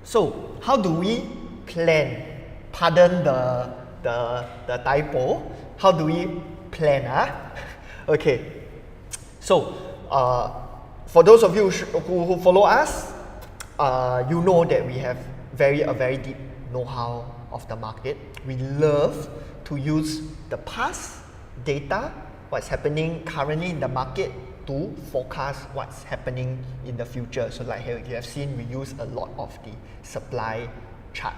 So how do we plan? Pardon the typo. How do we plan? Okay. So for those of you who follow us, you know that we have a very deep know-how of the market. We love to use the past data, what's happening currently in the market, to forecast what's happening in the future. So like here you have seen, we use a lot of the supply chart.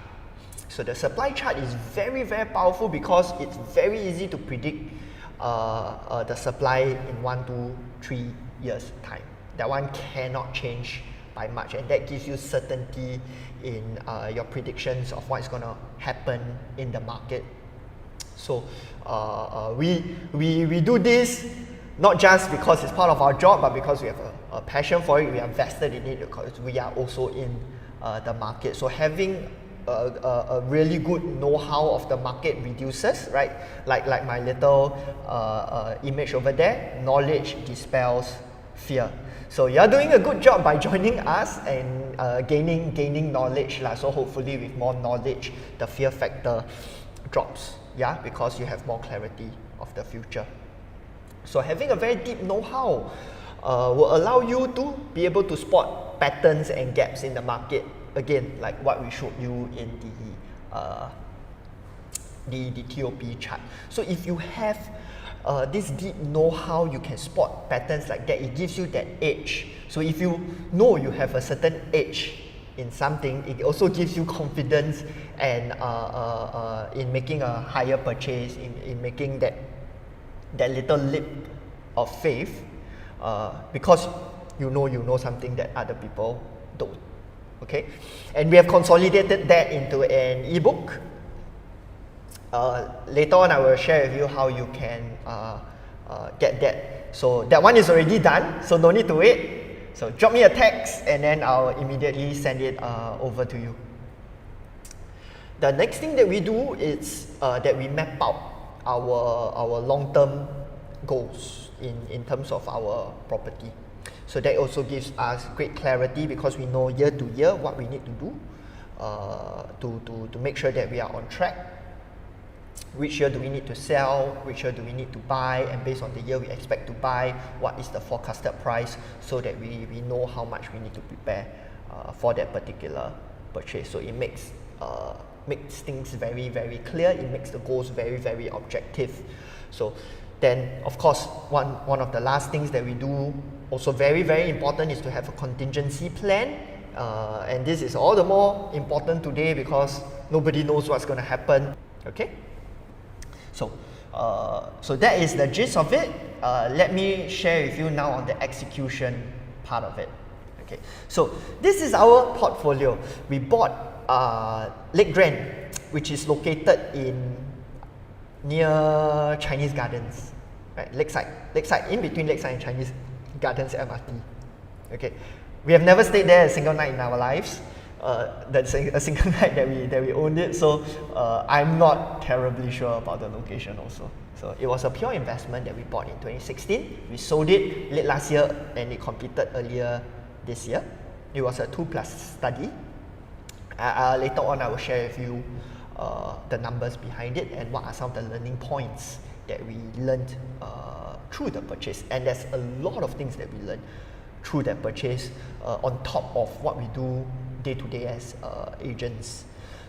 So the supply chart is very powerful because it's very easy to predict the supply in 1 to 3 years time. That one cannot change by much, and that gives you certainty in your predictions of what's going to happen in the market. So we do this not just because it's part of our job, but because we have a passion for it. We are vested in it because we are also in the market. So having a really good know-how of the market reduces, right? Like my little image over there, knowledge dispels fear. So you're doing a good job by joining us and gaining knowledge. So hopefully with more knowledge, the fear factor drops, yeah, because you have more clarity of the future. So having a very deep know-how will allow you to be able to spot patterns and gaps in the market. Again, like what we showed you in the TOP chart. So if you have this deep know-how, you can spot patterns like that. It gives you that edge. So if you know you have a certain edge in something, it also gives you confidence and in making a higher purchase, in making that little leap of faith, because you know something that other people don't. Okay, and we have consolidated that into an ebook. Later on, I will share with you how you can get that. So that one is already done, so no need to wait. So drop me a text and then I'll immediately send it over to you. The next thing that we do is that we map out our long-term goals in terms of our property. So that also gives us great clarity because we know year to year what we need to do to make sure that we are on track. Which year do we need to sell, which year do we need to buy, and based on the year we expect to buy, what is the forecasted price, so that we know how much we need to prepare for that particular purchase. So it makes things very clear, it makes the goals very objective. So then, of course, one of the last things that we do, also very important, is to have a contingency plan. And this is all the more important today because nobody knows what's going to happen. Okay? So that is the gist of it. Let me share with you now on the execution part of it. Okay, so this is our portfolio. We bought Lake Grande, which is located near Chinese Gardens, right? Lakeside, in between Lakeside and Chinese Gardens MRT. Okay, we have never stayed there a single night in our lives. That's a single night that we owned it, so I'm not terribly sure about the location also. So it was a pure investment that we bought in 2016. We sold it late last year and it completed earlier this year. It was a 2+ study. Later on I will share with you the numbers behind it and what are some of the learning points that we learned through the purchase. And there's a lot of things that we learned through that purchase on top of what we do day to day as agents.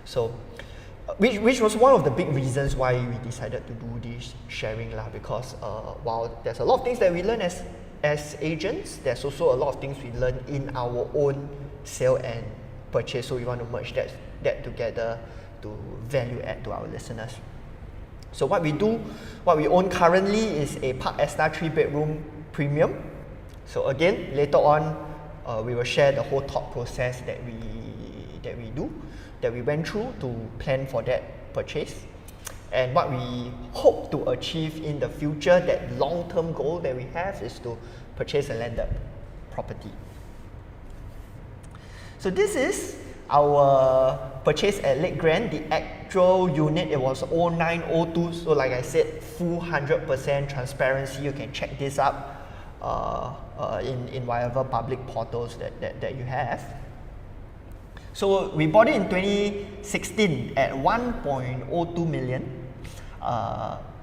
So which was one of the big reasons why we decided to do this sharing lah, because while there's a lot of things that we learn as agents, there's also a lot of things we learn in our own sale and purchase. So we want to merge that together to value add to our listeners. So what we own currently is a Parc Esta 3-bedroom premium. So again, later on, we will share the whole thought process that we went through to plan for that purchase, and what we hope to achieve in the future. That long-term goal that we have is to purchase a landed property. So this is our purchase at Lake Grande. The actual unit, it was 0902. So like I said, full 100% transparency. You can check this up in whatever public portals that you have. So we bought it in 2016 at 1.02 million.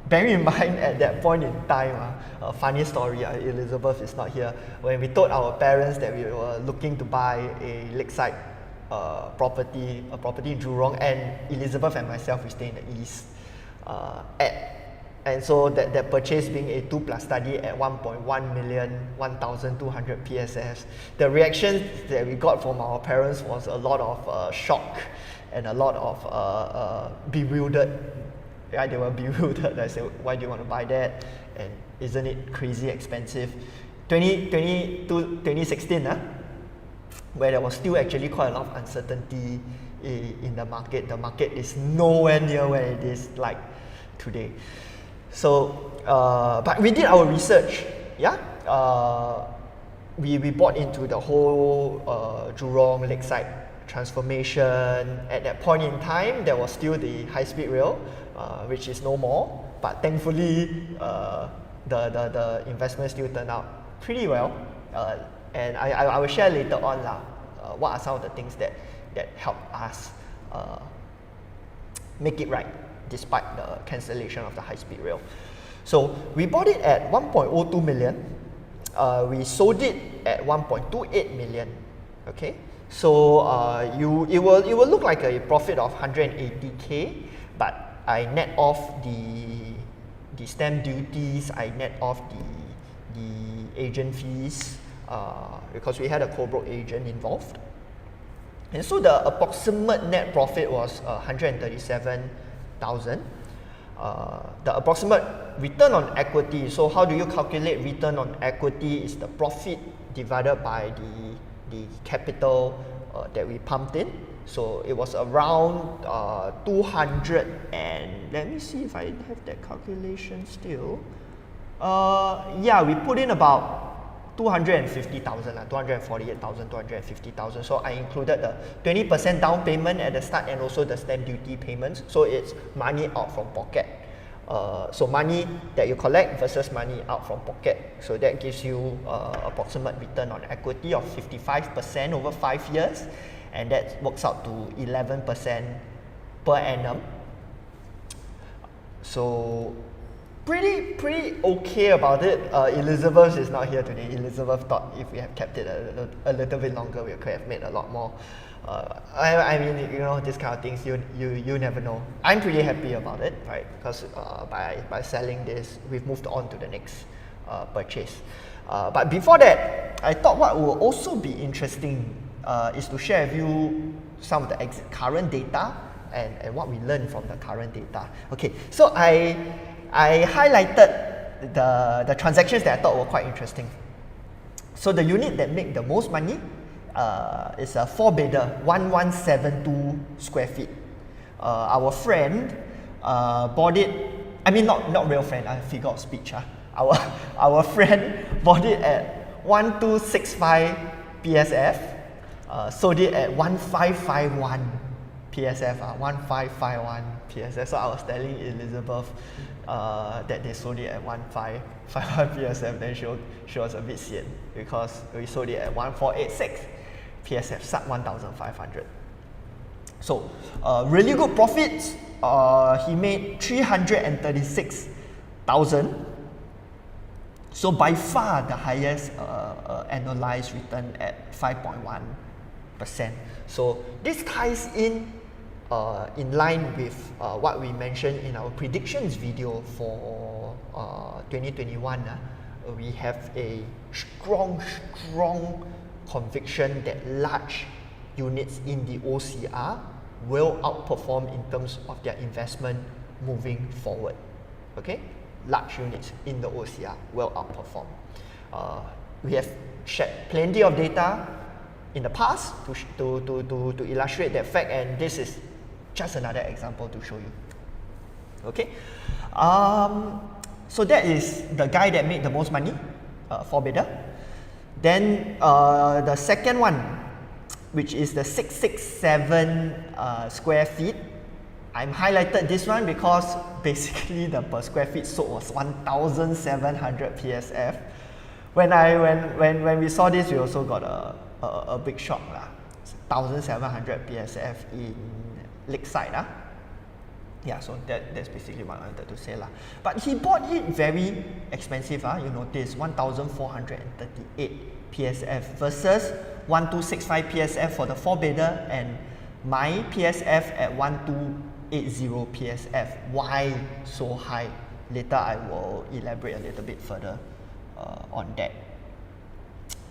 Bearing in mind at that point in time, a funny story, Elizabeth is not here. When we told our parents that we were looking to buy a lakeside property in Jurong, and Elizabeth and myself, we stay in the east. And so that purchase being a 2+ study at 1.1 million, 1,200 PSFs. The reactions that we got from our parents was a lot of shock and a lot of bewildered. Right, they were bewildered. I said, why do you want to buy that? And isn't it crazy expensive? 2016, where there was still actually quite a lot of uncertainty in the market. The market is nowhere near where it is like today. So, but we did our research, yeah. We bought into the whole Jurong Lakeside transformation. At that point in time, there was still the high-speed rail, which is no more. But thankfully, the investment still turned out pretty well. And I will share later on what are some of the things that helped us make it right, despite the cancellation of the high-speed rail. So we bought it at 1.02 million. We sold it at 1.28 million. Okay, so it will look like a profit of 180k, but I net off the stamp duties, I net off the agent fees, because we had a co-broke agent involved. And so the approximate net profit was 137,000. The approximate return on equity, so how do you calculate return on equity? Is the profit divided by the capital that we pumped in. So it was around 200, and let me see if I have that calculation still. Yeah, we put in about 250,000, 248,000, 250,000. So I included the 20% down payment at the start and also the stamp duty payments. So it's money out from pocket. So money that you collect versus money out from pocket. So that gives you approximate return on equity of 55% over 5 years, and that works out to 11% per annum. So pretty okay about it. Elizabeth is not here today. Elizabeth thought if we have kept it a little bit longer, we could have made a lot more. I mean, you know, these kind of things, you never know. I'm pretty happy about it, right? Because by selling this, we've moved on to the next purchase. But before that, I thought what will also be interesting is to share with you some of the current data and what we learned from the current data. Okay, so I highlighted the transactions that I thought were quite interesting. So the unit that made the most money is a 4-bedder, 1172 square feet. Our friend bought it, I mean not real friend, figure of speech. Our friend bought it at 1265 PSF, sold it at 1551 PSF, 1551 PSF. So I was telling Elizabeth that they sold it at 1551 PSF, then she was a bit sian because we sold it at 1486 PSF, sub 1500. So really good profits. He made 336,000. So by far the highest annualized return at 5.1%. So this ties in line with what we mentioned in our predictions video for 2021. We have a strong conviction that large units in the OCR will outperform in terms of their investment moving forward. Okay, large units in the OCR will outperform. We have shared plenty of data in the past to illustrate that fact, and this is just another example to show you. Okay, so that is the guy that made the most money, 4-bedder. Then the second one, which is the 667 square feet. I'm highlighted this one because basically the per square feet sold was 1,700 PSF. When we saw this, we also got a big shock. 1,700 PSF in Lakeside. Yeah, so that's basically what I wanted to say lah. But he bought it very expensive. You notice 1,438 PSF versus 1,265 PSF for the 4-bedder and my PSF at 1,280 PSF. Why so high? Later I will elaborate a little bit further on that.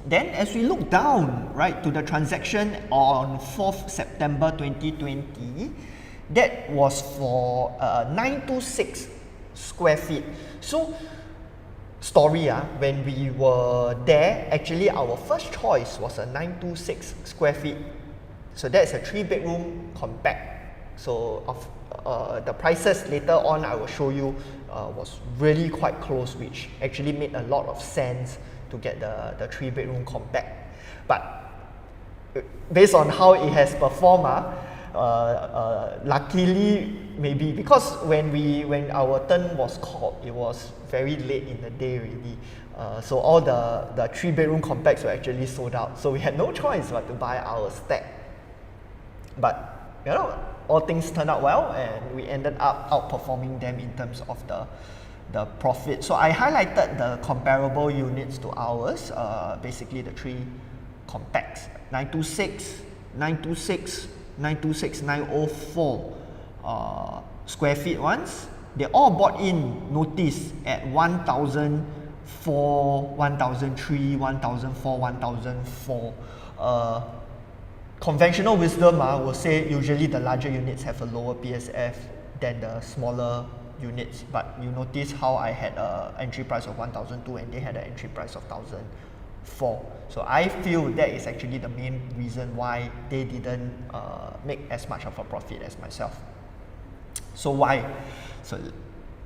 Then as we look down, right, to the transaction on 4th September 2020, that was for 926 square feet. So, story, when we were there, actually our first choice was a 926 square feet. So that's a 3-bedroom compact. So the prices later on I will show you was really quite close, which actually made a lot of sense to get the 3-bedroom compact. But based on how it has performed, luckily maybe because when our turn was called, it was very late in the day already. So all the 3-bedroom compacts were actually sold out. So we had no choice but to buy our stack. But all things turned out well, and we ended up outperforming them in terms of the profit. So I highlighted the comparable units to ours, basically the 3 compacts, 926, 926, 926, 904 square feet ones. They all bought in notice at 1,004, 1,003, 1,004, 1,004. Conventional wisdom will say usually the larger units have a lower PSF than the smaller units, but you notice how I had an entry price of 1,002 and they had an entry price of 1,004. So I feel that is actually the main reason why they didn't make as much of a profit as myself. So why? So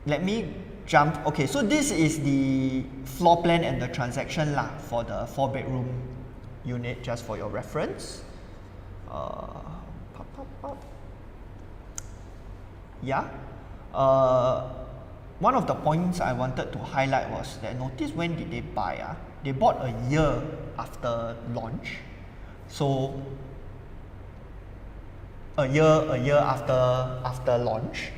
let me jump. Okay, so this is the floor plan and the transaction for the 4-bedroom unit, just for your reference. One of the points I wanted to highlight was that notice when did they buy? They bought a year after launch. So a year after launch.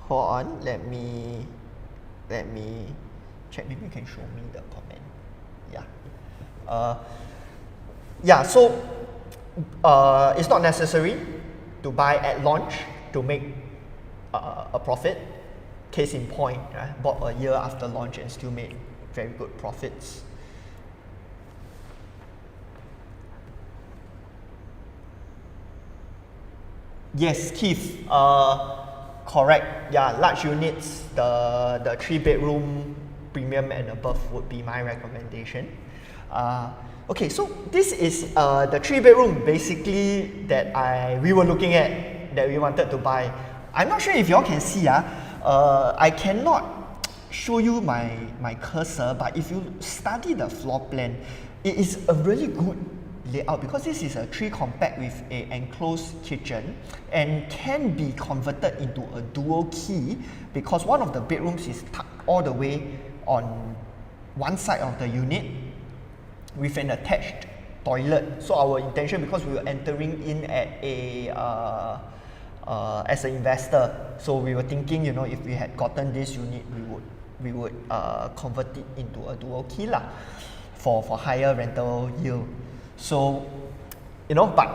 Hold on, let me check. Maybe you can show me the comment. So it's not necessary to buy at launch to make a profit. Case in point, bought a year after launch and still made very good profits. Yes, Keith, correct. Yeah, large units, the 3-bedroom premium and above would be my recommendation. Okay, so this is the 3-bedroom basically that we were looking at, that we wanted to buy. I'm not sure if y'all can see. I cannot show you my cursor, but if you study the floor plan, it is a really good layout because this is a 3 compact with an enclosed kitchen and can be converted into a dual key because one of the bedrooms is tucked all the way on one side of the unit with an attached toilet. So our intention, because we were entering in at as an investor, so we were thinking, if we had gotten this unit, we would convert it into a dual key for higher rental yield. So, but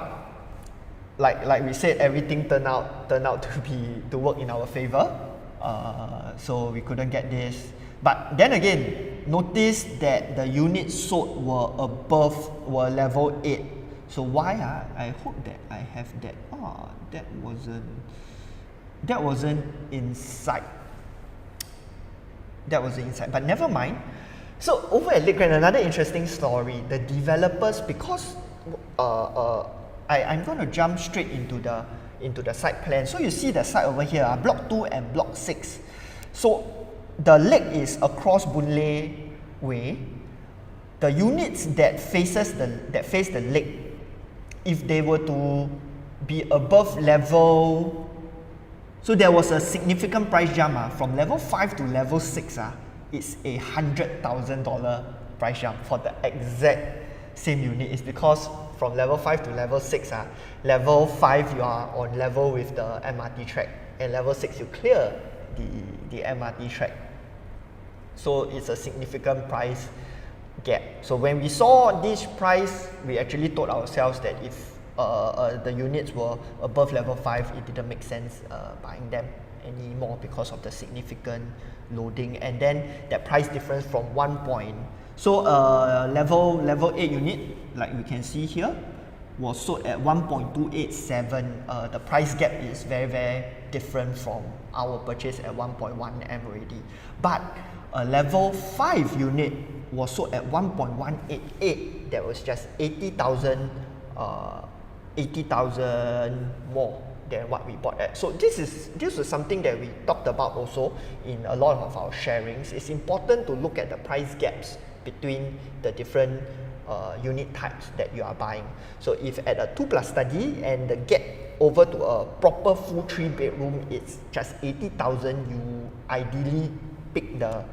like we said, everything turned out to work in our favor. So we couldn't get this. But then again, notice that the units sold were level 8. So why? I hope that I have that. That wasn't inside. That was inside, but never mind. So over at Lake Grande, another interesting story. The developers, because I'm going to jump straight into the site plan. So you see the site over here, block 2 and block 6. So the lake is across Boon Lay Way. The units that face the lake, if they were to be above level, so there was a significant price jump from level 5 to level 6. It's $100,000 price jump for the exact same unit is because from level 5 to level 6, level 5 you are on level with the MRT track, and level 6 you clear the MRT track. So it's a significant price gap. So when we saw this price, we actually told ourselves that if the units were above level 5, it didn't make sense buying them anymore because of the significant loading, and then that price difference from so level 8 unit, like we can see here, was sold at 1.287. The price gap is very different from our purchase at 1.1 M already. But a level 5 unit was sold at 1.188. That was just 80,000 more than what we bought at. So this is something that we talked about also in a lot of our sharings. It's important to look at the price gaps between the different unit types that you are buying. So if at a 2+ study and the gap over to a proper full 3-bedroom, it's just 80,000, you ideally pick the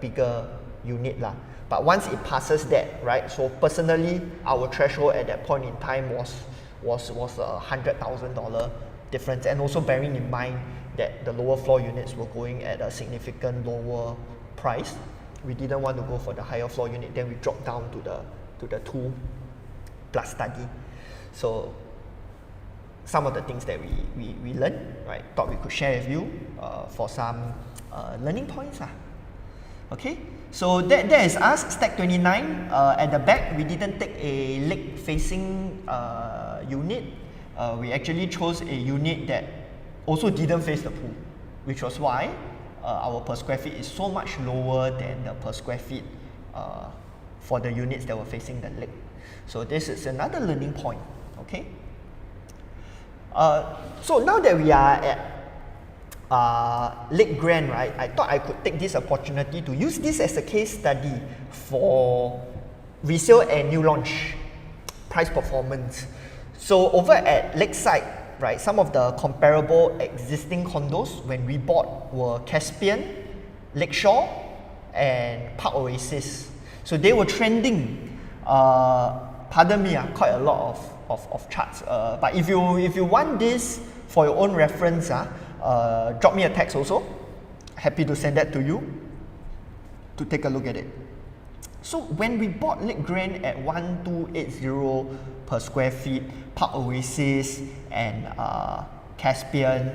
bigger unit lah. But once it passes that, right? So personally, our threshold at that point in time was $100,000 difference, and also bearing in mind that the lower floor units were going at a significant lower price. We didn't want to go for the higher floor unit, then we dropped down to the 2+ study. So some of the things that we learned, right, thought we could share with you for some learning points. Okay, so that is us, Stack 29. At the back, we didn't take a lake facing unit. We actually chose a unit that also didn't face the pool, which was why our per square feet is so much lower than the per square feet for the units that were facing the lake. So this is another learning point, okay? So now that we are at Lake Grande, right, I thought I could take this opportunity to use this as a case study for resale and new launch price performance. So over at Lakeside, right, some of the comparable existing condos when we bought were Caspian, Lakeshore, and Park Oasis. So they were trending, pardon me, quite a lot of charts. But if you want this for your own reference, drop me a text also. Happy to send that to you to take a look at it. So when we bought Lake Grande at 1280 per square feet, Park Oasis and Caspian,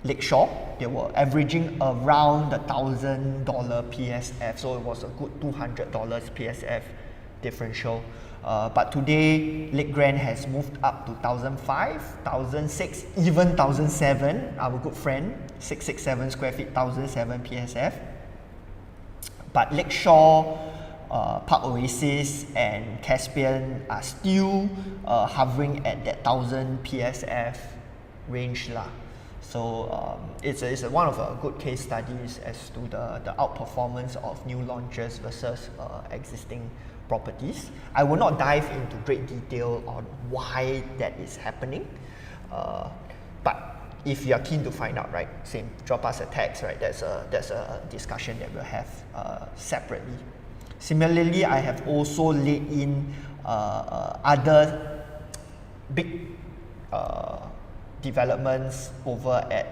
Lakeshore, they were averaging around the $1,000 PSF, so it was a good $200 PSF differential. But today, Lake Grande has moved up to 1,005, 1,006, even 1,007. Our good friend, 667 square feet, 1,007 PSF. But Lakeshore, Park Oasis, and Caspian are still hovering at that 1,000 PSF range lah. So it's one of a good case studies as to the outperformance of new launches versus existing properties. I will not dive into great detail on why that is happening, but if you are keen to find out, right, same, drop us a text, right? That's a discussion that we'll have separately. Similarly, I have also laid in other big developments over at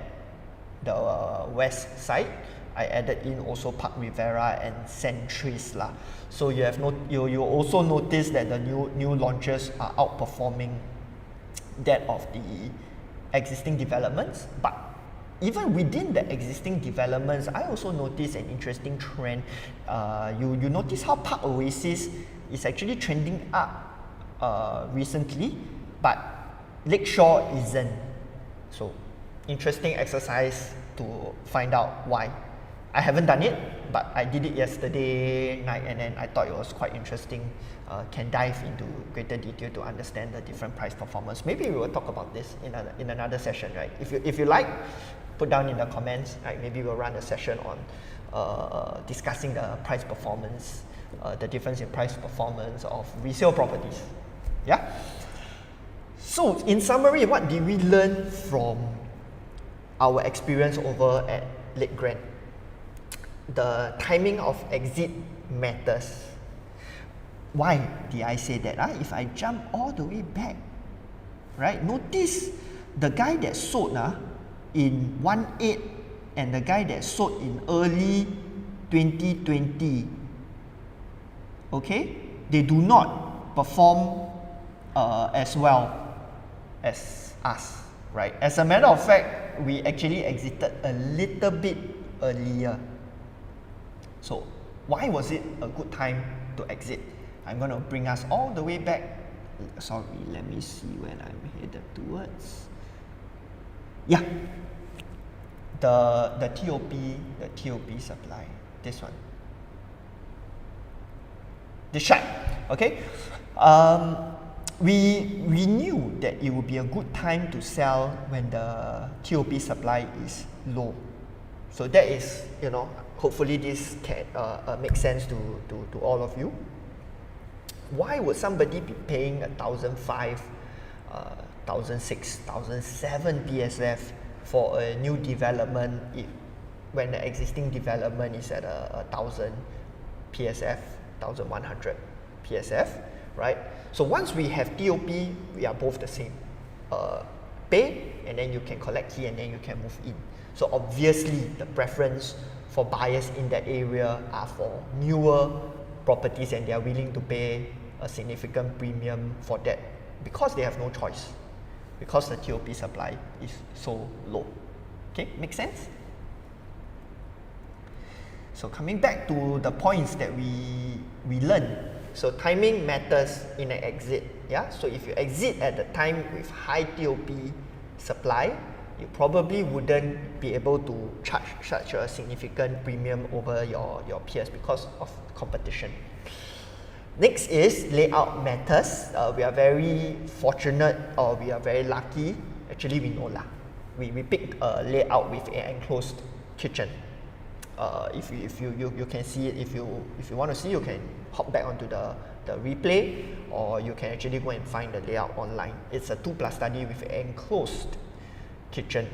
the west side. I added in also Park Rivera and Centris lah. So you also notice that the new launches are outperforming that of the existing developments. But even within the existing developments, I also noticed an interesting trend. You notice how Park Oasis is actually trending up recently, but Lakeshore isn't. So interesting exercise to find out why. I haven't done it, but I did it yesterday night, and then I thought it was quite interesting. Can dive into greater detail to understand the different price performance. Maybe we will talk about this in another session, right? If you like, put down in the comments, right? Maybe we'll run a session on discussing the price performance, the difference in price performance of resale properties. Yeah. So in summary, what did we learn from our experience over at Lake Grande? The timing of exit matters. why did I say that? If I jump all the way back, right? Notice the guy that sold in 18 and the guy that sold in early 2020, okay, they do not perform as well as us, right? As a matter of fact, we actually exited a little bit earlier. So why was it a good time to exit? I'm going to bring us all the way back. Sorry, let me see when I'm headed towards. Yeah, the TOP supply, this one, this chart. Okay, we knew that it would be a good time to sell when the TOP supply is low. So that is, hopefully this can make sense to all of you. Why would somebody be paying 1,500, 1,600, 1,700 PSF for a new development when the existing development is at 1,000 PSF, 1,100 PSF, right? So once we have TOP, we are both the same. Pay, and then you can collect key, and then you can move in. So obviously, the preference for buyers in that area are for newer properties, and they are willing to pay a significant premium for that because they have no choice, because the TOP supply is so low. Okay, make sense? So coming back to the points that we learned. So timing matters in an exit. Yeah. So if you exit at the time with high TOP supply, you probably wouldn't be able to charge such a significant premium over your peers because of competition. Next is layout matters. We are very fortunate, or we are very lucky. Actually, we know lah. We picked a layout with an enclosed kitchen. If you can see it, if you want to see, you can hop back onto the replay, or you can actually go and find the layout online. It's a 2+ study with an enclosed kitchen.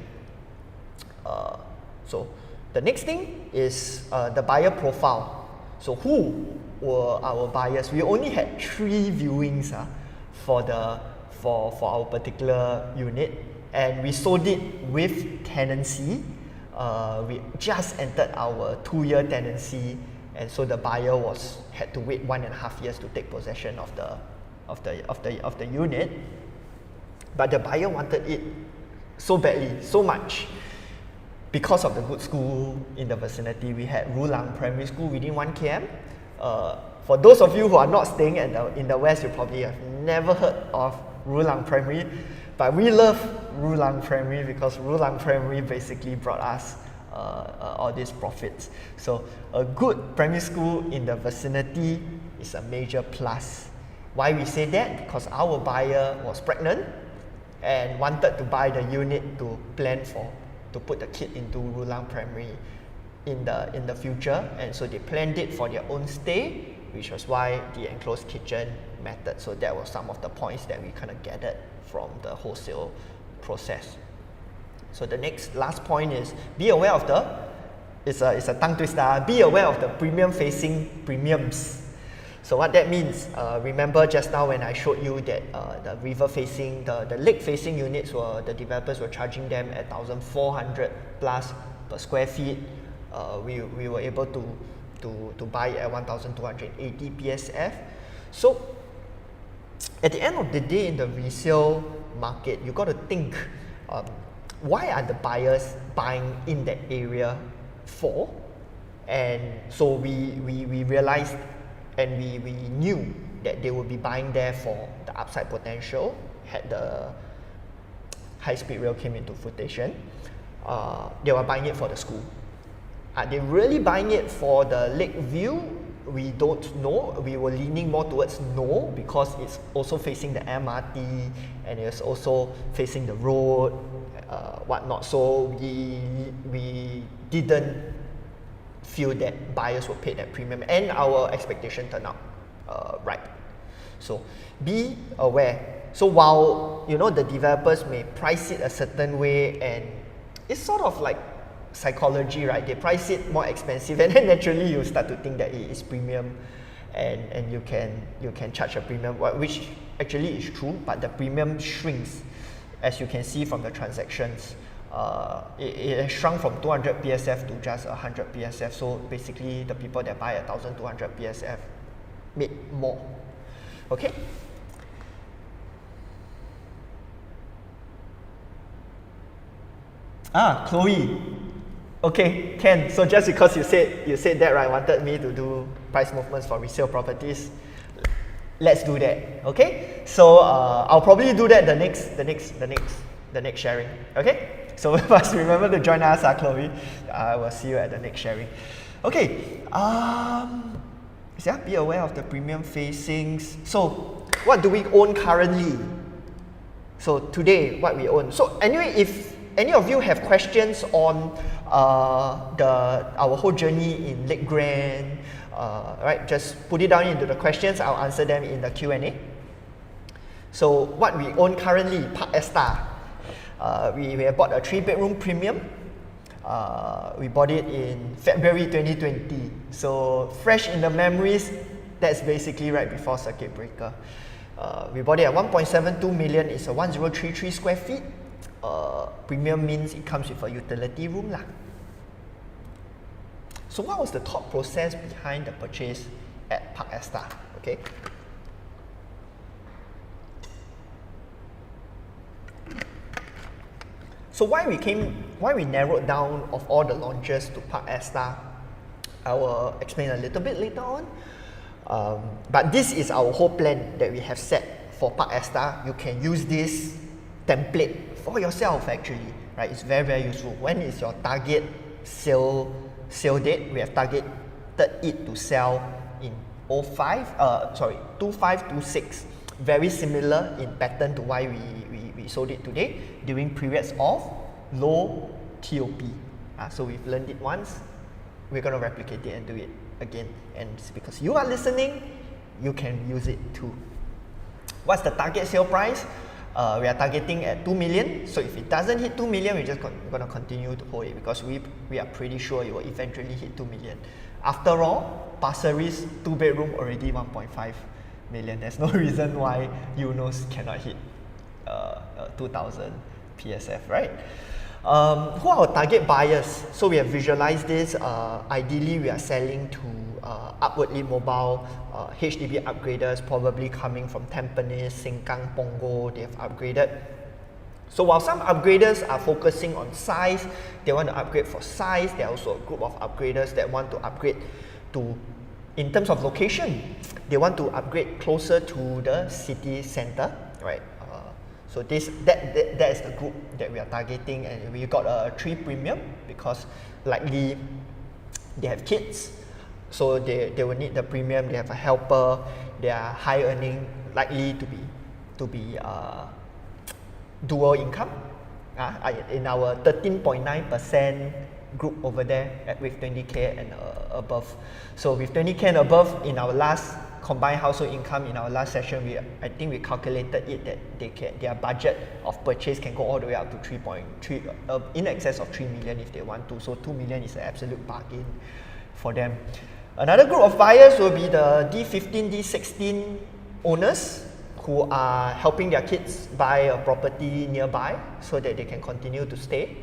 So the next thing is the buyer profile. So who were our buyers? We only had 3 viewings for our particular unit, and we sold it with tenancy. We just entered our 2-year tenancy, and so the buyer had to wait 1.5 years to take possession of the unit. But the buyer wanted it so badly, so much, because of the good school in the vicinity. We had Rulang Primary School within 1 km. For those of you who are not staying in the West, you probably have never heard of Rulang Primary, but we love Rulang Primary because Rulang Primary basically brought us all these profits. So a good primary school in the vicinity is a major plus. Why we say that? Because our buyer was pregnant and wanted to buy the unit to put the kid into Rulang Primary in the future, and so they planned it for their own stay, which was why the enclosed kitchen method. So that was some of the points that we kind of gathered from the wholesale process. So the last point is be aware of it's a tongue twister. Be aware of the premium facing premiums. So what that means, remember just now when I showed you that the river facing, the lake facing units, the developers were charging them at 1,400 plus per square feet. We were able to buy at 1,280 PSF. So at the end of the day, in the resale market, you got to think, why are the buyers buying in that area for? And so we realized, and we knew that they would be buying there for the upside potential. Had the high-speed rail came into fruition, they were buying it for the school. Are they really buying it for the lake view? We don't know. We were leaning more towards no, because it's also facing the MRT and it's also facing the road, whatnot. So we didn't feel that buyers would pay that premium, and our expectation turned out right. So be aware. So while the developers may price it a certain way, and it's sort of like psychology, right? They price it more expensive, and then naturally you start to think that it is premium. and you can charge a premium, which actually is true, but the premium shrinks, as you can see from the transactions. It has shrunk from 200 PSF to just 100 PSF. So basically, the people that buy 1,200 PSF made more. Okay. Chloe. Okay, Ken. So just because you said that, right, wanted me to do price movements for resale properties. Let's do that. Okay. So I'll probably do that the next sharing. Okay. So must remember to join us, Chloe. I will see you at the next sharing. Okay. Be aware of the premium facings. So what do we own currently? So today, what we own. So anyway, if any of you have questions on our whole journey in Lake Grande, right, just put it down into the questions. I'll answer them in the Q&A. So what we own currently, Parc Esta. We have bought a 3-bedroom premium. We bought it in February 2020. So fresh in the memories, that's basically right before circuit breaker. We bought it at 1.72 million. It's a 1033 square feet. Premium means it comes with a utility room lah. So what was the thought process behind the purchase at Parc Esta? Okay. So why we narrowed down of all the launches to Parc Esta, I will explain a little bit later on. But this is our whole plan that we have set for Parc Esta. You can use this template for yourself actually, right? It's very, very useful. When is your target sale date? We have targeted it to sell in 2526. Very similar in pattern to why we sold it today during periods of low TOP. So we've learned it once, we're going to replicate it and do it again. And because you are listening, you can use it too. What's the target sale price? We are targeting at 2 million. So if it doesn't hit 2 million, we're just going to continue to hold it because we are pretty sure it will eventually hit 2 million. After all, Pasir Ris 2-bedroom already 1.5 million. There's no reason why UNOS cannot hit 2,000 PSF, right? Who are our target buyers? So we have visualized this. Ideally, we are selling to upwardly mobile HDB upgraders, probably coming from Tampines, Sengkang, Punggol. They have upgraded. So while some upgraders are focusing on size, they want to upgrade for size. There are also a group of upgraders that want to upgrade to, in terms of location, they want to upgrade closer to the city center, right? So that is the group that we are targeting, and we got a 3 premium because likely they have kids, so they will need the premium. They have a helper. They are high earning, likely to be dual income. In our 13.9% group over there with 20k and above. So with 20k and above, in our last combined household income in our last session, I think we calculated it that their budget of purchase can go all the way up to 3.3, in excess of 3 million if they want to. So 2 million is an absolute bargain for them. Another group of buyers will be the D15, D16 owners who are helping their kids buy a property nearby so that they can continue to stay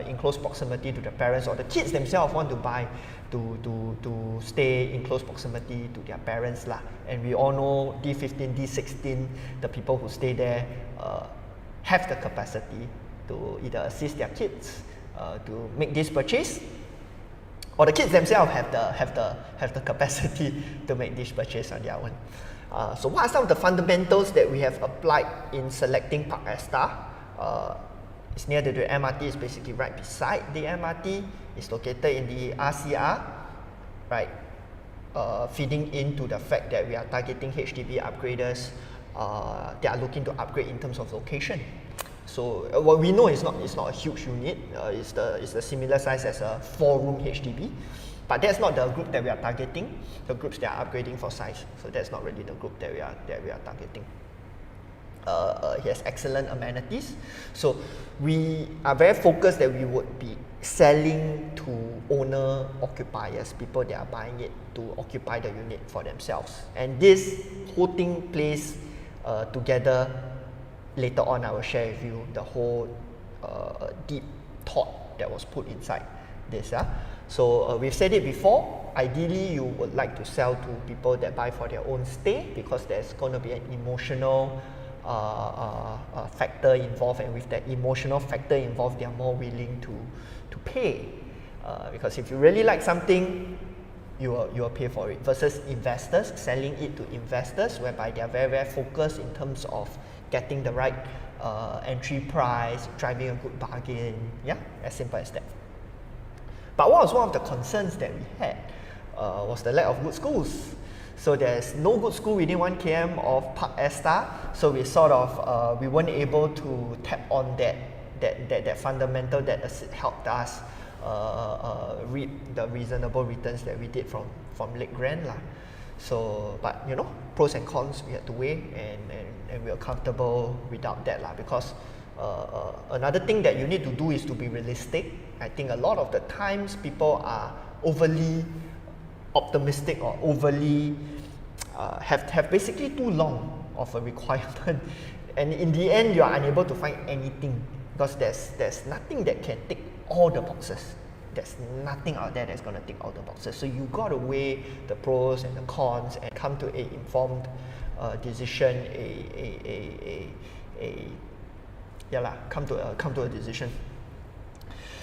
in close proximity to the parents, or the kids themselves want to buy to stay in close proximity to their parents lah. And we all know D15, D16, the people who stay there have the capacity to either assist their kids to make this purchase, or the kids themselves have the capacity to make this purchase on their own. So what are some of the fundamentals that we have applied in selecting Parc Esta? It's near the MRT. It's basically right beside the MRT. It's located in the RCR, right? Feeding into the fact that we are targeting HDB upgraders that are looking to upgrade in terms of location. So what we know is not a huge unit. It's the similar size as a 4-room HDB, but that's not the group that we are targeting. The groups that are upgrading for size. So that's not really the group that we are targeting. He has excellent amenities. So we are very focused that we would be selling to owner occupiers, people that are buying it to occupy the unit for themselves. And this whole thing plays together. Later on, I will share with you the whole deep thought that was put inside this. So we've said it before, ideally you would like to sell to people that buy for their own stay, because there's going to be an emotional factor involved, and with that emotional factor involved, they are more willing to pay. Because if you really like something, you will pay for it, versus investors, selling it to investors, whereby they are very, very focused in terms of getting the right entry price, driving a good bargain, as simple as that. But what was one of the concerns that we had was the lack of good schools. So there's no good school within 1 km of Parc Esta, so we sort of, we weren't able to tap on that fundamental that helped us reap the reasonable returns that we did from Lake Grande. So, but you know, pros and cons we had to weigh, and we are comfortable without that because another thing that you need to do is to be realistic. I think a lot of the times people are overly optimistic or overly have basically too long of a requirement, and in the end you are unable to find anything, because there's nothing that can tick all the boxes. There's nothing out there that's going to tick all the boxes. So you got to weigh the pros and the cons and come to an informed decision. Come to a decision.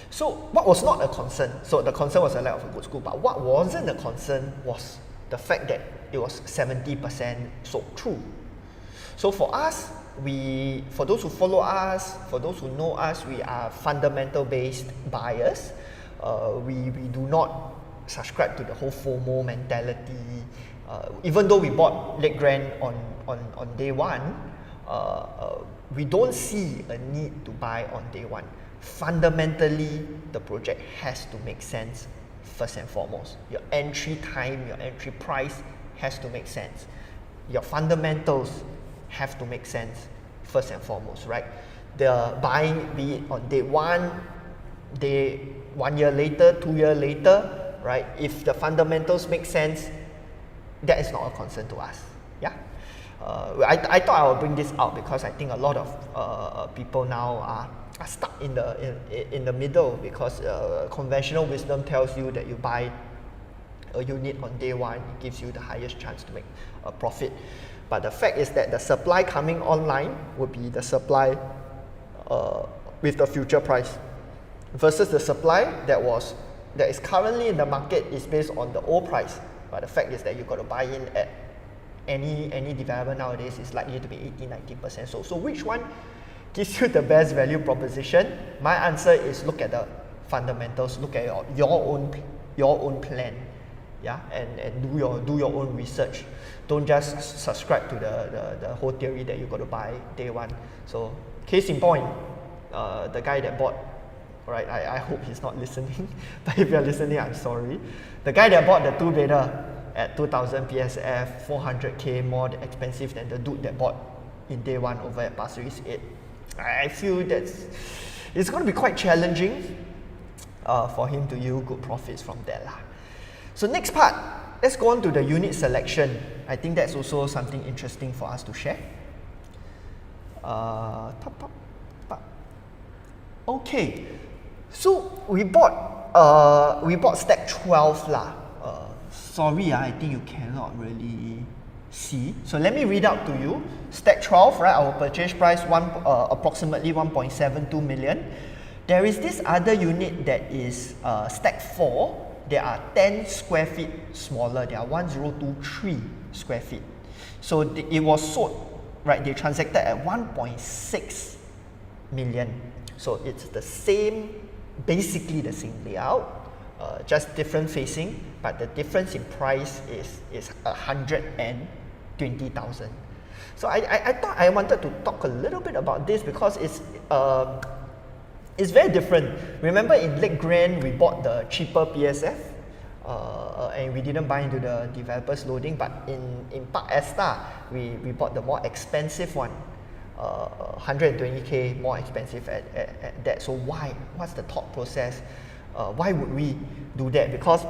So what was not a concern? So the concern was a lack of a good school. But what wasn't a concern was the fact that it was 70% sold through. So for us, for those who follow us, for those who know us, we are fundamental-based buyers. We do not subscribe to the whole Fomo mentality. Even though we bought Lake Grande on day one, we don't see a need to buy on day one. Fundamentally, the project has to make sense first and foremost. Your entry time, your entry price has to make sense. Your fundamentals have to make sense first and foremost, right? The buying, be it on day one, 1 year later, 2 years later, right? If the fundamentals make sense, that is not a concern to us. I thought I would bring this out because I think a lot of people now are stuck in the middle, because conventional wisdom tells you that you buy a unit on day one, it gives you the highest chance to make a profit. But the fact is that the supply coming online would be the supply with the future price, versus the supply that is currently in the market is based on the old price. But the fact is that you've got to buy in at any development nowadays is likely to be 80-90%. So which one gives you the best value proposition? My answer is look at the fundamentals, look at your own plan, and do your own research. Don't just subscribe to the whole theory that you got to buy day one. So case in point, the guy that bought, right? I hope he's not listening, but if you're listening, I'm sorry. The guy that bought the 2-bedder at 2,000 PSF, 400k more expensive than the dude that bought in day one over at Pasir Ris 8. I feel it's going to be quite challenging for him to yield good profits from that. So next part, let's go on to the unit selection. I think that's also something interesting for us to share. Okay, so we bought stack 12 lah. Sorry, I think you cannot really see. So let me read out to you. Stack 12, right? Our purchase price approximately 1.72 million. There is this other unit that is stack 4. They are 10 square feet smaller. They are 1023 square feet. So it was sold, right? They transacted at 1.6 million. So it's the same, basically the same layout. Just different facing, but the difference in price is 120,000. So I thought I wanted to talk a little bit about this because it's very different. Remember in Lake Grande we bought the cheaper PSF and we didn't buy into the developer's loading, but in Parc Esta we bought the more expensive one. 120k more expensive at that. So why? What's the thought process? Why would we do that? Because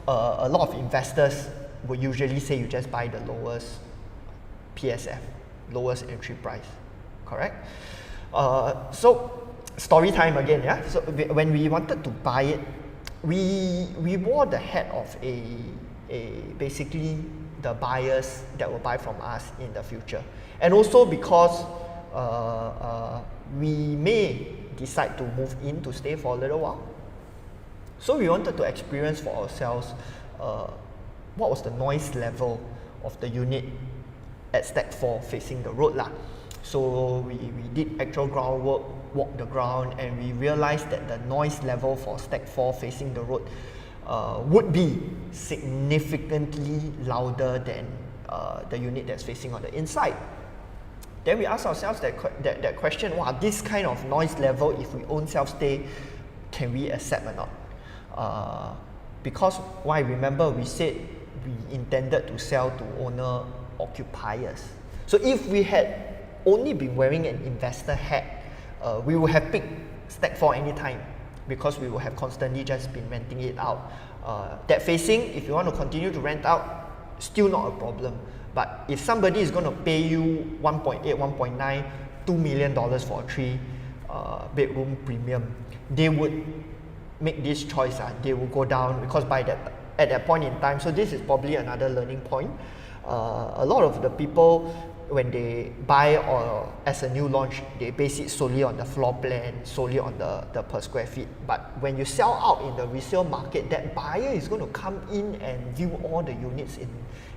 a lot of investors would usually say you just buy the lowest PSF, lowest entry price, correct? So story time again, yeah? So when we wanted to buy it, we wore the hat of basically the buyers that will buy from us in the future. And also because we may decide to move in to stay for a little while. So we wanted to experience for ourselves what was the noise level of the unit at stack 4 facing the road lah. So we did actual groundwork, walked the ground, and we realized that the noise level for stack 4 facing the road would be significantly louder than the unit that's facing on the inside. Then we asked ourselves that question, wow, this kind of noise level, if we own self-stay, can we accept or not? Because why? Remember we said we intended to sell to owner occupiers. So if we had only been wearing an investor hat, we would have picked stack 4 anytime, because we would have constantly just been renting it out. That facing, if you want to continue to rent out, still not a problem. But if somebody is going to pay you 1.8, 1.9, $2 million for a 3 bedroom premium, they would make this choice. They will go down, because at that point in time, so this is probably another learning point. A lot of the people, when they buy or as a new launch, they base it solely on the floor plan, solely on the per square feet. But when you sell out in the resale market, that buyer is going to come in and view all the units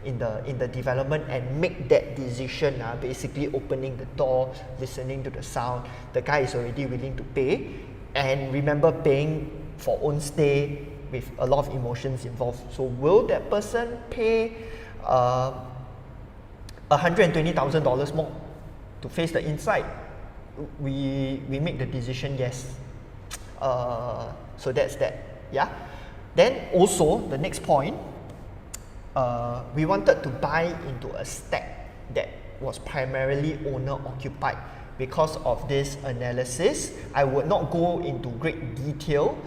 in the development and make that decision, basically opening the door, listening to the sound. The guy is already willing to pay, and remember, paying for own stay with a lot of emotions involved. So will that person pay $120,000 more to face the inside? We make the decision yes. So that's that, yeah. Then also the next point, we wanted to buy into a stack that was primarily owner occupied. Because of this analysis, I would not go into great detail.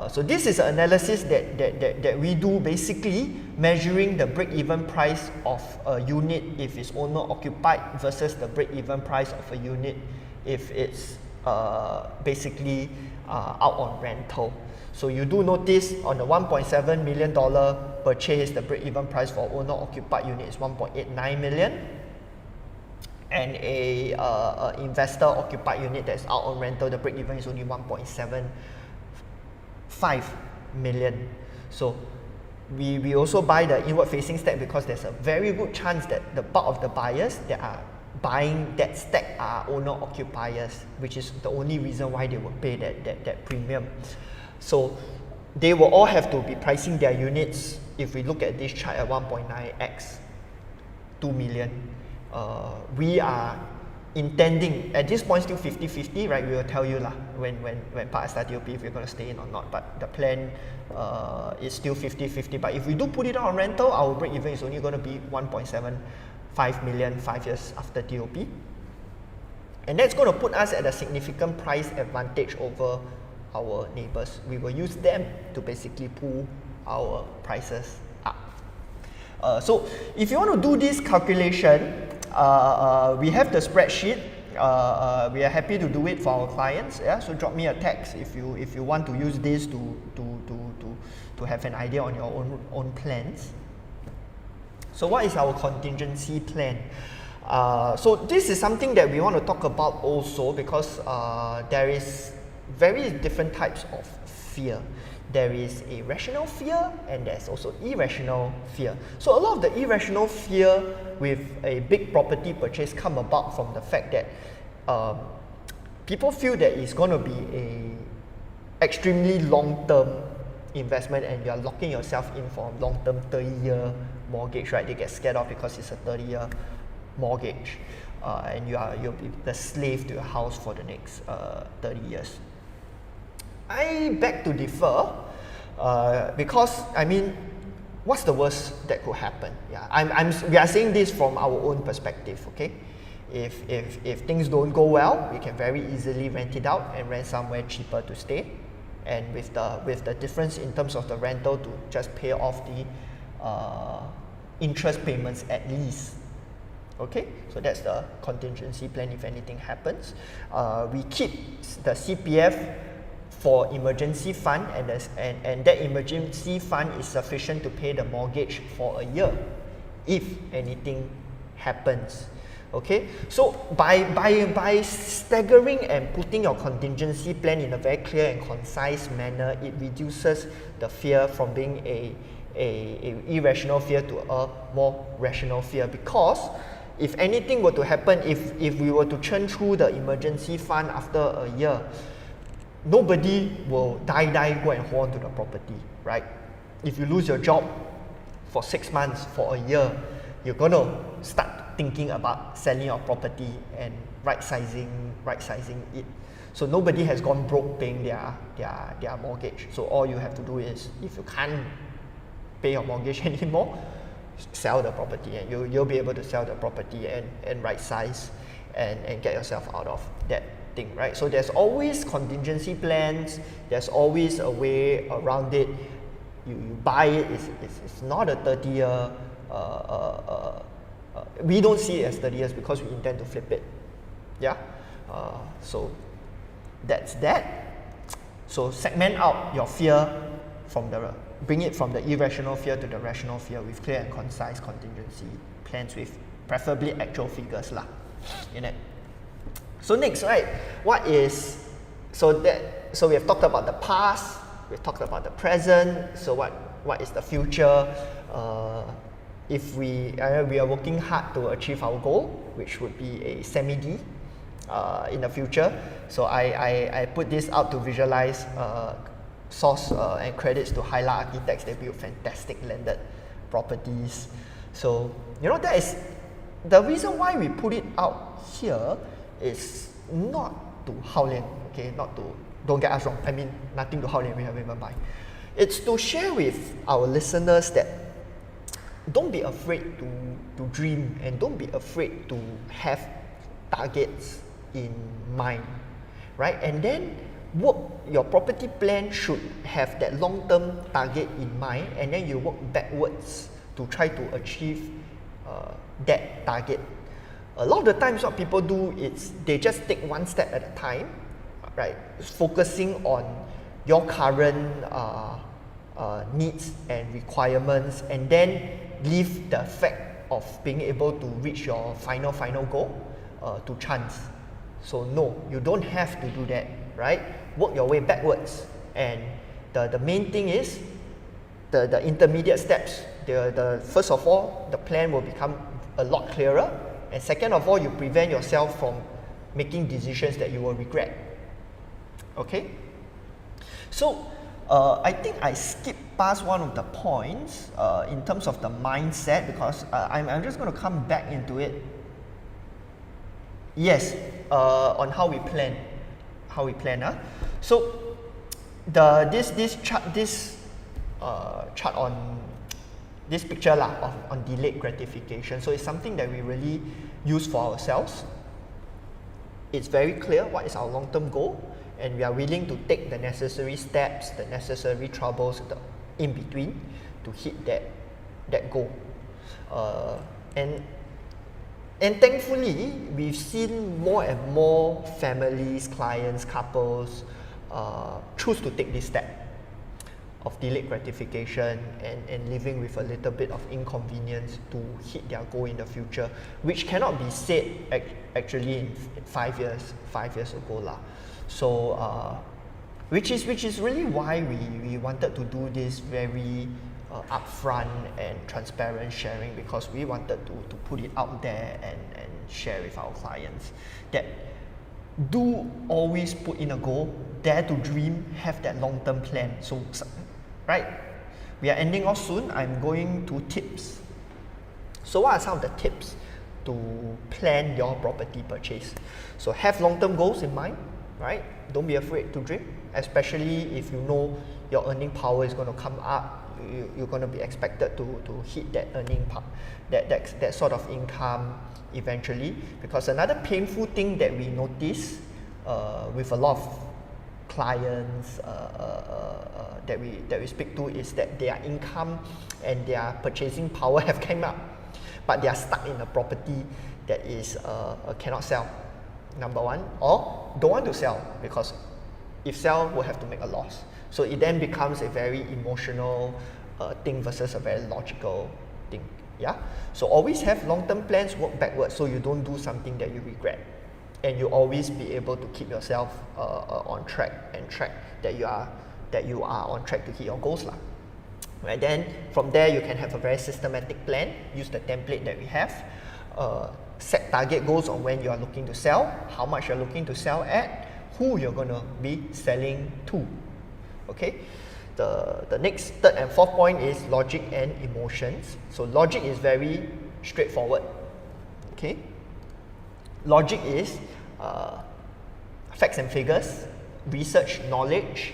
So this is an analysis that we do, basically measuring the break-even price of a unit if it's owner-occupied versus the break-even price of a unit if it's basically out on rental. So you do notice on the $1.7 million purchase, the break-even price for owner-occupied unit is $1.89 million. And a investor-occupied unit that's out on rental, the break-even is only $1.75 million. So we also buy the inward-facing stack because there's a very good chance that the bulk of the buyers that are buying that stack are owner-occupiers, which is the only reason why they would pay that premium. So they will all have to be pricing their units, if we look at this chart, at 1.9x, 2 million. We are intending, at this point still 50-50, right? We will tell you when Parc Esta DOP if we're going to stay in or not, but the plan is still 50-50. But if we do put it on rental, our break even is only going to be 1.75 million 5 years after DOP. And that's going to put us at a significant price advantage over our neighbors. We will use them to basically pull our prices up. So if you want to do this calculation, we have the spreadsheet. We are happy to do it for our clients. Yeah, so drop me a text if you want to use this to have an idea on your own plans. So what is our contingency plan? So this is something that we want to talk about also, because there is very different types of fear. There is a rational fear and there's also irrational fear. So a lot of the irrational fear with a big property purchase come about from the fact that people feel that it's going to be a extremely long-term investment and you're locking yourself in for a long-term 30-year mortgage, right? They get scared off because it's a 30-year mortgage and you'll be the slave to your house for the next 30 years. I beg to differ because, I mean, what's the worst that could happen? Yeah, we are saying this from our own perspective, okay? If things don't go well, we can very easily rent it out and rent somewhere cheaper to stay. And with the difference in terms of the rental to just pay off the interest payments at least. Okay, so that's the contingency plan if anything happens. We keep the CPF for emergency fund, and that emergency fund is sufficient to pay the mortgage for a year if anything happens. Okay, so by staggering and putting your contingency plan in a very clear and concise manner, it reduces the fear from being a irrational fear to a more rational fear. Because if anything were to happen, if we were to churn through the emergency fund after a year, nobody will die go and hold on to the property, right? If you lose your job for 6 months, for a year, you're gonna start thinking about selling your property and right-sizing it. So nobody has gone broke paying their mortgage. So all you have to do is, if you can't pay your mortgage anymore, sell the property, and you'll be able to sell the property and right-size and get yourself out of that thing, right? So there's always contingency plans, there's always a way around it. You buy it, it's not a 30-year, we don't see it as 30 years because we intend to flip it. Yeah, so that's that. So segment out your fear bring it from the irrational fear to the rational fear with clear and concise contingency plans with preferably actual figures lah in it. So next, right, so we have talked about the past, we've talked about the present. So what is the future? If we are working hard to achieve our goal, which would be a semi-D in the future. So I put this out to visualize source and credits to highlight architects. They build fantastic landed properties. So that is the reason why we put it out here is not to Haolian, okay, don't get us wrong, I mean nothing to Haolian, we haven't even buy. It's to share with our listeners that don't be afraid to dream, and don't be afraid to have targets in mind, right? And then your property plan should have that long-term target in mind, and then you work backwards to try to achieve that target. A lot of the times what people do is they just take one step at a time, right? Focusing on your current needs and requirements, and then leave the fact of being able to reach your final goal to chance. So no, you don't have to do that, right? Work your way backwards, and the main thing is the intermediate steps. The first of all, the plan will become a lot clearer, and second of all, you prevent yourself from making decisions that you will regret. Okay? So I think I skipped past one of the points in terms of the mindset, because I'm just going to come back into it. Yes, on how we plan. So this chart on this picture on delayed gratification. So it's something that we really use for ourselves. It's very clear what is our long-term goal, and we are willing to take the necessary steps, the necessary troubles in between to hit that goal. And thankfully, we've seen more and more families, clients, couples choose to take this step of delayed gratification and living with a little bit of inconvenience to hit their goal in the future, which cannot be said actually in 5 years ago lah. So which is really why we wanted to do this very upfront and transparent sharing, because we wanted to put it out there and share with our clients that do always put in a goal, dare to dream, have that long-term plan. So right, we are ending off soon. I'm going to tips. So what are some of the tips to plan your property purchase? So have long-term goals in mind, right? Don't be afraid to dream, especially if you know your earning power is going to come up. you're going to be expected to hit that earning part, that sort of income eventually. Because another painful thing that we notice with a lot of clients that we speak to is that their income and their purchasing power have came up, but they are stuck in a property that is cannot sell, number one, or don't want to sell, because if sell will have to make a loss. So it then becomes a very emotional thing versus a very logical thing. Yeah. So always have long-term plans, work backwards, so you don't do something that you regret, and you always be able to keep yourself on track and track that you are on track to hit your goals lah. Right, then from there you can have a very systematic plan, use the template that we have, set target goals on when you are looking to sell, how much you're looking to sell at, who you're going to be selling to. Okay, the next, third and fourth point is logic and emotions. So logic is very straightforward. Okay, logic is facts and figures, research, knowledge.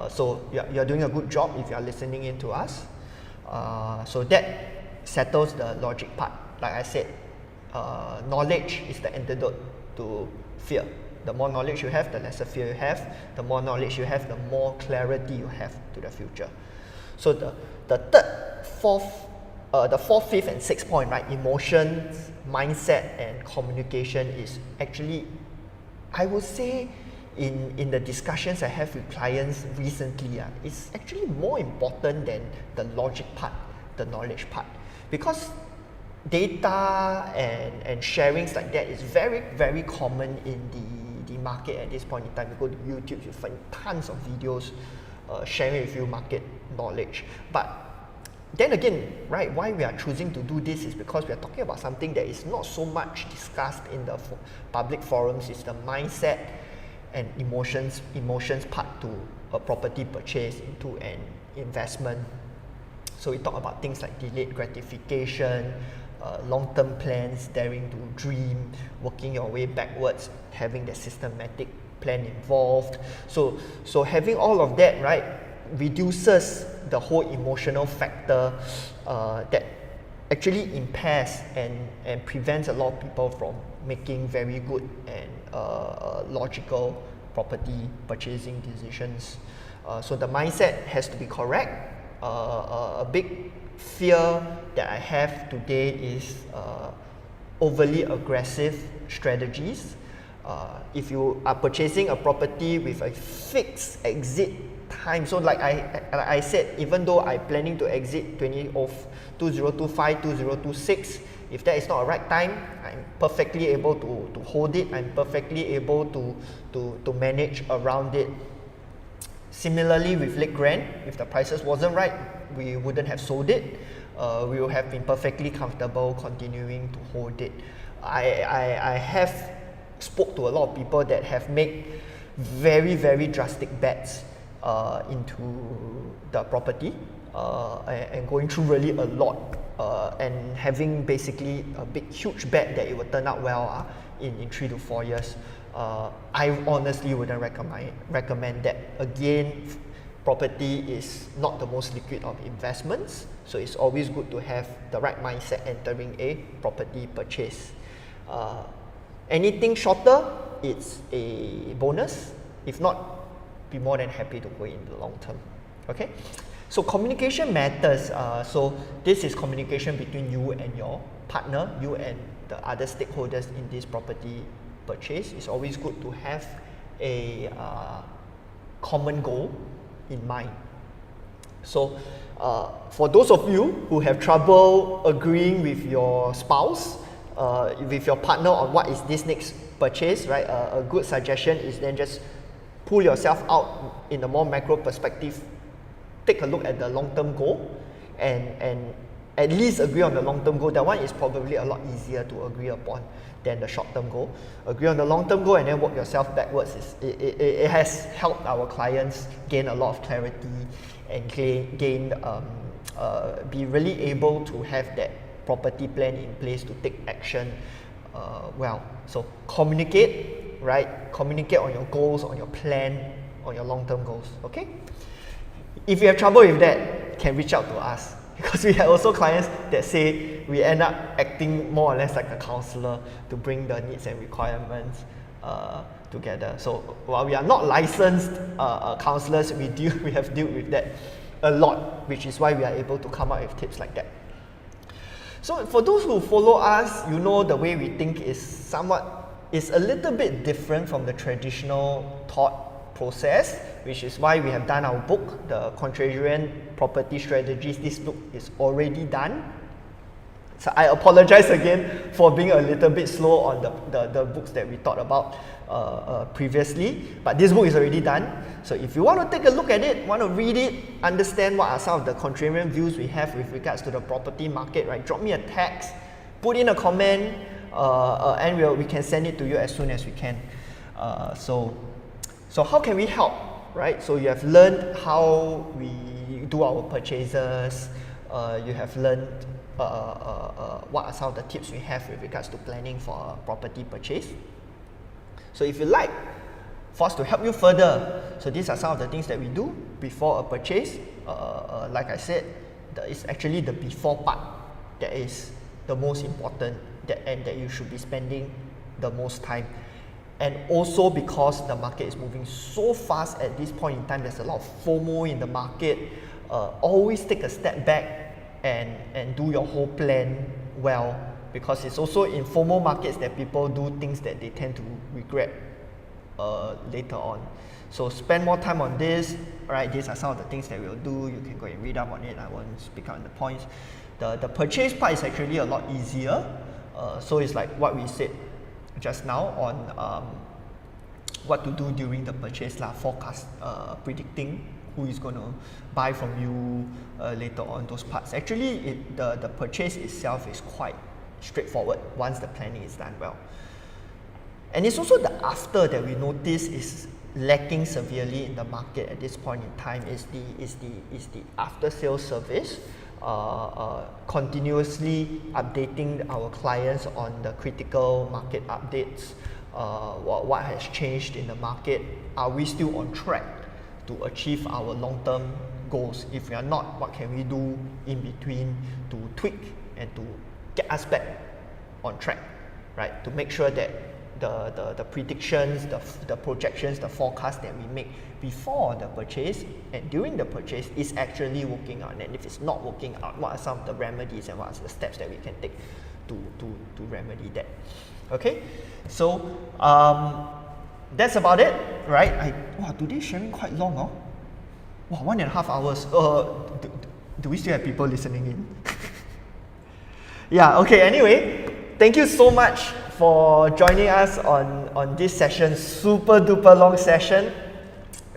So you're doing a good job if you're listening in to us. So that settles the logic part. Like I said, knowledge is the antidote to fear. The more knowledge you have, the lesser fear you have. The more knowledge you have, the more clarity you have to the future. So the third, fourth, the fourth, fifth, and sixth point, right? Emotions, mindset, and communication is actually, I would say, in the discussions I have with clients recently, it's actually more important than the logic part, the knowledge part, because data and sharings like that is very, very common in the market at this point in time. You go to YouTube, you find tons of videos sharing with you market knowledge. But then again, right, why we are choosing to do this is because we are talking about something that is not so much discussed in the public forums. Is the mindset and emotions part to a property purchase into an investment. So we talk about things like delayed gratification, long-term plans, daring to dream, working your way backwards, having the systematic plan involved. So having all of that, right, reduces the whole emotional factor that actually impairs and prevents a lot of people from making very good and logical property purchasing decisions. So the mindset has to be correct. A big fear that I have today is overly aggressive strategies. If you are purchasing a property with a fixed exit time, so like I said, even though I'm planning to exit 2025, 2026, if that is not a right time, I'm perfectly able to hold it. I'm perfectly able to manage around it. Similarly with Lake Grande, if the prices wasn't right, we wouldn't have sold it. We would have been perfectly comfortable continuing to hold it. I have spoke to a lot of people that have made very, very drastic bets into the property and going through really a lot and having basically a big, huge bet that it will turn out well in 3 to 4 years. I honestly wouldn't recommend that. Again, property is not the most liquid of investments, so it's always good to have the right mindset entering a property purchase. Anything shorter, it's a bonus. If not, be more than happy to go in the long term. Okay, so communication matters. So this is communication between you and your partner, you and the other stakeholders in this property purchase. It's always good to have a common goal in mind. So for those of you who have trouble agreeing with your spouse, with your partner on what is this next purchase, right? A good suggestion is then just pull yourself out in a more macro perspective. Take a look at the long-term goal and at least agree on the long-term goal. That one is probably a lot easier to agree upon than the short-term goal. Agree on the long-term goal and then work yourself backwards. It has helped our clients gain a lot of clarity and be really able to have that property plan in place to take action well. So communicate, right? Communicate on your goals, on your plan, on your long-term goals. Okay. If you have trouble with that, can reach out to us. Because we have also clients that say we end up acting more or less like a counselor to bring the needs and requirements together. So while we are not licensed counselors, we have dealt with that a lot, which is why we are able to come up with tips like that. So for those who follow us, you know the way we think is a little bit different from the traditional thought process, which is why we have done our book, the Contrarian Property Strategies. This book is already done. So I apologize again for being a little bit slow on the books that we thought about previously, but this book is already done. So if you want to take a look at it, want to read it, understand what are some of the contrarian views we have with regards to the property market, right? Drop me a text, put in a comment, and we can send it to you as soon as we can. So how can we help, right? So you have learned how we do our purchases. You have learned what are some of the tips we have with regards to planning for a property purchase. So if you like for us to help you further, so these are some of the things that we do before a purchase. Like I said, it's actually the before part that is the most important, and that you should be spending the most time. And also because the market is moving so fast at this point in time, there's a lot of FOMO in the market. Always take a step back and do your whole plan well, because it's also in FOMO markets that people do things that they tend to regret later on. So spend more time on this, right? These are some of the things that we'll do. You can go and read up on it. I won't speak out on the points. The purchase part is actually a lot easier. So it's like what we said just now on what to do during the purchase, forecast, predicting who is going to buy from you later on, those parts. Actually, the purchase itself is quite straightforward once the planning is done well. And it's also the after that we notice is lacking severely in the market at this point in time is the after sales service. Continuously updating our clients on the critical market updates, what has changed in the market, are we still on track to achieve our long-term goals? If we are not, what can we do in between to tweak and to get us back on track, right? To make sure that the predictions, the projections, the forecast that we make before the purchase and during the purchase is actually working out. And if it's not working out, what are some of the remedies and what are the steps that we can take to remedy that? Okay, so that's about it, right? Wow, today's sharing quite long, oh? Wow, 1.5 hours. Do we still have people listening in? Yeah, okay, anyway, thank you so much for joining us on this session, super duper long session.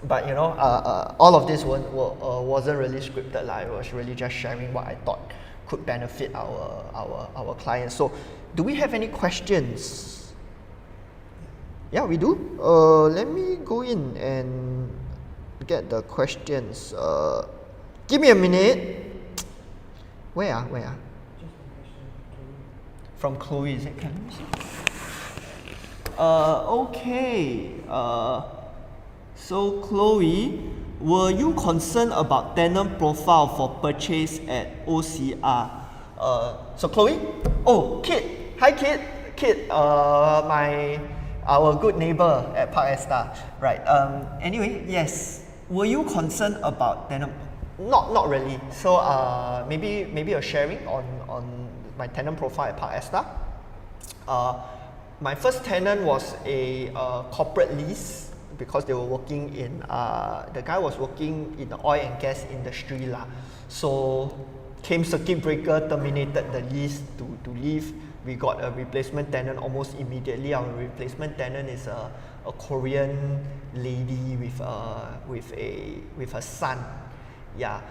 But you know, all of this wasn't really scripted. I was really just sharing what I thought could benefit our clients. So, do we have any questions? Yeah, we do. Let me go in and get the questions. Give me a minute. Where? From Chloe, is it? Can you see? Okay. So Chloe, were you concerned about tenant profile for purchase at OCR? So Chloe? Oh, Kit. Hi, Kit. Kit, our good neighbor at Parc Esta. Right. Anyway, yes. Were you concerned about tenant? Not really. So maybe a sharing on my tenant profile at Parc Esta. My first tenant was a corporate lease because they were working in, the guy was working in the oil and gas industry lah. So came circuit breaker, terminated the lease to leave. We got a replacement tenant almost immediately. Our replacement tenant is a Korean lady with her son. Yeah.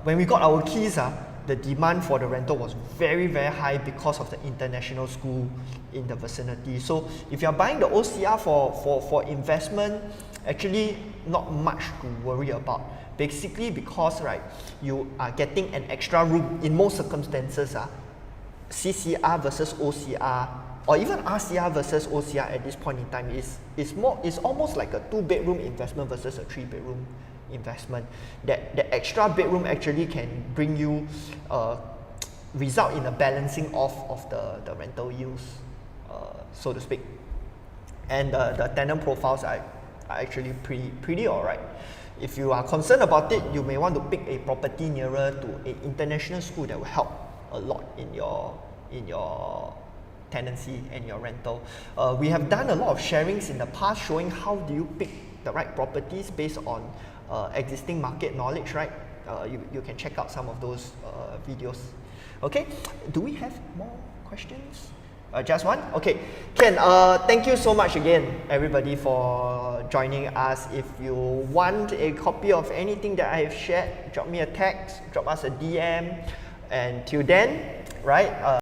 When we got our keys, the demand for the rental was very, very high because of the international school in the vicinity. So if you're buying the OCR for investment, actually not much to worry about. Basically because, right, you are getting an extra room in most circumstances. CCR versus OCR, or even RCR versus OCR at this point in time is almost like a 2-bedroom investment versus a 3-bedroom investment. That extra bedroom actually can bring you result in a balancing off of the rental yields, so to speak. And the tenant profiles are actually pretty alright. If you are concerned about it, you may want to pick a property nearer to an international school that will help a lot in your tenancy and your rental. We have done a lot of sharings in the past showing how do you pick the right properties based on existing market knowledge, right? You can check out some of those videos. Okay, do we have more questions? Just one? Okay, Ken, thank you so much again, everybody, for joining us. If you want a copy of anything that I have shared, drop me a text, drop us a DM, and till then, right?